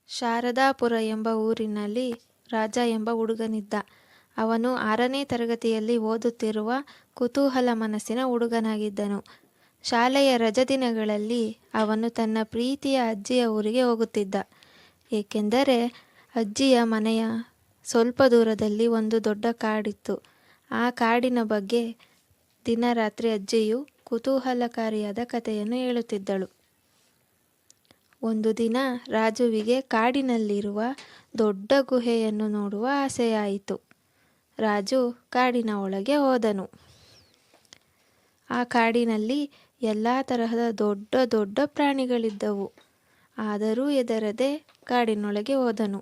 ಶಾರದಾಪುರ ಎಂಬ ಊರಿನಲ್ಲಿ ರಾಜ ಎಂಬ ಹುಡುಗನಿದ್ದ. ಅವನು 6ನೇ ತರಗತಿಯಲ್ಲಿ ಓದುತ್ತಿರುವ ಕುತೂಹಲ ಮನಸ್ಸಿನ ಹುಡುಗನಾಗಿದ್ದನು. ಶಾಲೆಯ ರಜಾದಿನಗಳಲ್ಲಿ ಅವನು ತನ್ನ ಪ್ರೀತಿಯ ಅಜ್ಜಿಯ ಊರಿಗೆ ಹೋಗುತ್ತಿದ್ದ. ಏಕೆಂದರೆ ಅಜ್ಜಿಯ ಮನೆಯ ಸ್ವಲ್ಪ ದೂರದಲ್ಲಿ ಒಂದು ದೊಡ್ಡ ಕಾಡಿತ್ತು. ಆ ಕಾಡಿನ ಬಗ್ಗೆ ದಿನರಾತ್ರಿ ಅಜ್ಜಿಯು ಕುತೂಹಲಕಾರಿಯಾದ ಕಥೆಯನ್ನು ಹೇಳುತ್ತಿದ್ದಳು. ಒಂದು ದಿನ ರಾಜುವಿಗೆ ಕಾಡಿನಲ್ಲಿರುವ ದೊಡ್ಡ ಗುಹೆಯನ್ನು ನೋಡುವ ಆಸೆಯಾಯಿತು. ರಾಜು ಕಾಡಿನ ಒಳಗೆ ಹೋದನು. ಆ ಕಾಡಿನಲ್ಲಿ ಎಲ್ಲ ತರಹದ ದೊಡ್ಡ ದೊಡ್ಡ ಪ್ರಾಣಿಗಳಿದ್ದವು. ಆದರೂ ಹೆದರದೆ ಕಾಡಿನೊಳಗೆ ಹೋದನು.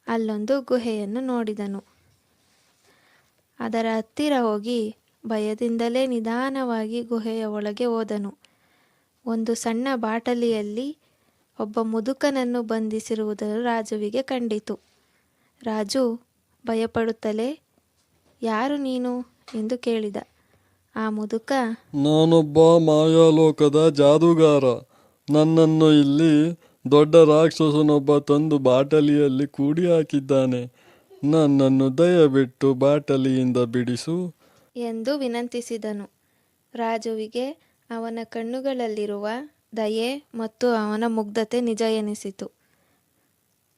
ಅಲ್ಲೊಂದು ಗುಹೆಯನ್ನು ನೋಡಿದನು. ಅದರ ಹತ್ತಿರ ಹೋಗಿ ಭಯದಿಂದಲೇ ನಿಧಾನವಾಗಿ ಗುಹೆಯ ಒಳಗೆ ಹೋದನು. ಒಂದು ಸಣ್ಣ ಬಾಟಲಿಯಲ್ಲಿ ಒಬ್ಬ ಮುದುಕನನ್ನು ಬಂಧಿಸಿರುವುದನ್ನು ರಾಜುವಿಗೆ ಕಂಡಿತು. ರಾಜು ಭಯಪಡುತ್ತಲೇ, "ಯಾರು ನೀನು?" ಎಂದು ಕೇಳಿದ. ಆ ಮುದುಕ, "ನಾನೊಬ್ಬ ಮಾಯಾಲೋಕದ ಜಾದೂಗಾರ. ನನ್ನನ್ನು ಇಲ್ಲಿ ದೊಡ್ಡ ರಾಕ್ಷಸನೊಬ್ಬ ತಂದು ಬಾಟಲಿಯಲ್ಲಿ ಕೂಡಿ ಹಾಕಿದ್ದಾನೆ. ನನ್ನನ್ನು ದಯವಿಟ್ಟು ಬಾಟಲಿಯಿಂದ ಬಿಡಿಸು" ಎಂದು ವಿನಂತಿಸಿದನು. ರಾಜುವಿಗೆ ಅವನ ಕಣ್ಣುಗಳಲ್ಲಿರುವ ದಯೆ ಮತ್ತು ಅವನ ಮುಗ್ಧತೆ ನಿಜ ಎನಿಸಿತು.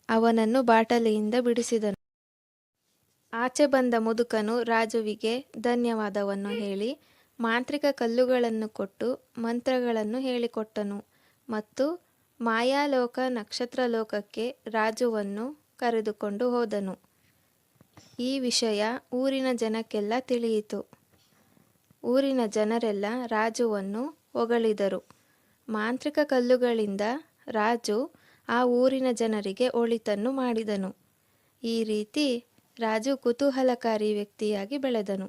ಅವನನ್ನು ಬಾಟಲಿಯಿಂದ ಬಿಡಿಸಿದನು. ಆಚೆ ಬಂದ ಮುದುಕನು ರಾಜುವಿಗೆ ಧನ್ಯವಾದವನ್ನು ಹೇಳಿ ಮಾಂತ್ರಿಕ ಕಲ್ಲುಗಳನ್ನು ಕೊಟ್ಟು ಮಂತ್ರಗಳನ್ನು ಹೇಳಿಕೊಟ್ಟನು ಮತ್ತು ಮಾಯಾಲೋಕ ನಕ್ಷತ್ರಲೋಕಕ್ಕೆ ರಾಜುವನ್ನು ಕರೆದುಕೊಂಡು ಹೋದನು. ಈ ವಿಷಯ ಊರಿನ ಜನಕ್ಕೆಲ್ಲ ತಿಳಿಯಿತು. ಊರಿನ ಜನರೆಲ್ಲ ರಾಜುವನ್ನು ಹೊಗಳಿದರು. ಮಾಂತ್ರಿಕ ಕಲ್ಲುಗಳಿಂದ ರಾಜು ಆ ಊರಿನ ಜನರಿಗೆ ಒಳಿತನ್ನು ಮಾಡಿದನು. ಈ ರೀತಿ ರಾಜು ಕುತೂಹಲಕಾರಿ ವ್ಯಕ್ತಿಯಾಗಿ ಬೆಳೆದನು.